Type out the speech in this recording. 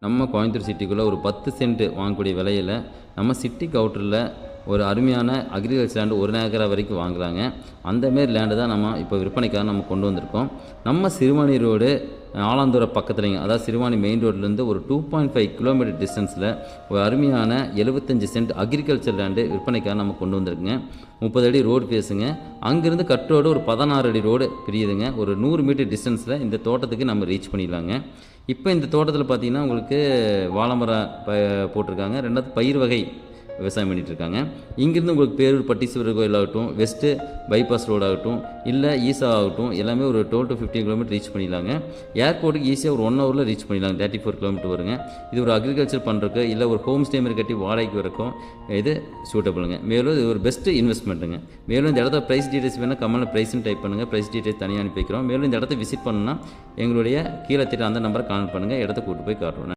நம்ம கோயம்புத்தூர் சிட்டிக்குள்ளே ஒரு 10 சென்ட் வாங்கக்கூடிய விலையில் நம்ம சிட்டிக்கு அவுட்டரில் ஒரு அருமையான அக்ரிகல்ச்சர் லேண்டு 1 ஏக்கரா வரைக்கும் வாங்குறாங்க. அந்தமாரி லேண்டு தான் நம்ம இப்போ விற்பனைக்காக நம்ம கொண்டு வந்திருக்கோம். நம்ம சிறுவாணி ரோடு ஆலாந்தூர பக்கத்துலேங்க, அதாவது சிறுவாணி மெயின் ரோட்லேருந்து ஒரு 2.5 கிலோமீட்டர் டிஸ்டன்ஸில் ஒரு அருமையான 75 சென்ட் அக்ரிகல்ச்சர் லேண்டு விற்பனைக்காக நம்ம கொண்டு வந்திருக்குங்க. 30 அடி ரோடு பேசுங்க. அங்கேருந்து கட் ரோடு ஒரு 16 அடி ரோடு பிரியுதுங்க. ஒரு 100 மீட்டர் டிஸ்டன்ஸில் இந்த தோட்டத்துக்கு நம்ம ரீச் பண்ணிடலாங்க. இப்போ இந்த தோட்டத்தில் பார்த்திங்கன்னா உங்களுக்கு வாழை மரம் போட்டிருக்காங்க. 2வது பயிர் வகை விவசாயம் பண்ணிகிட்ருக்காங்க. இங்கேருந்து உங்களுக்கு பேரூர் பட்டீஸ்வரர் கோயில் ஆகட்டும், வெஸ்ட்டு பைபாஸ் ரோடு ஆகட்டும், இல்லை ஈசா ஆகட்டும், எல்லாமே ஒரு 12 to 15 கிலோமீட்டர் ரீச் பண்ணிடலாங்க. ஏர்போர்ட்டுக்கு ஈஸியாக ஒரு 1 ஹவரில் ரீச் பண்ணிடலாங்க. 34 கிலோமீட்டர் வருங்க. இது ஒரு அக்ரிகல்ச்சர் பண்ணுறதுக்கு இல்லை ஒரு ஹோம் ஸ்டே மாதிரி கட்டி வாடகைக்கு வரக்கும் இது சூட்டபிளுங்க. மேலும் இது ஒரு பெஸ்ட்டு இன்வெஸ்ட்மெண்ட்டுங்க. மேலும் இந்த இடத்த ப்ரைஸ் டீட்டெயில்ஸ் வேணால் கமெண்ட்டில் ப்ரைஸ்ன்னு டைப் பண்ணுங்கள். ப்ரைஸ் டீட்டெயில்ஸ் தனியாக அனுப்பி வைக்கிறோம். மேலும் இந்த இடத்த விசிட் பண்ணணும்னா எங்களுடைய கீழே திட்ட அந்த நம்பரை கான்டாக்ட் பண்ணுங்கள். இடத்த கூட்டு போய் காட்டுறோம்.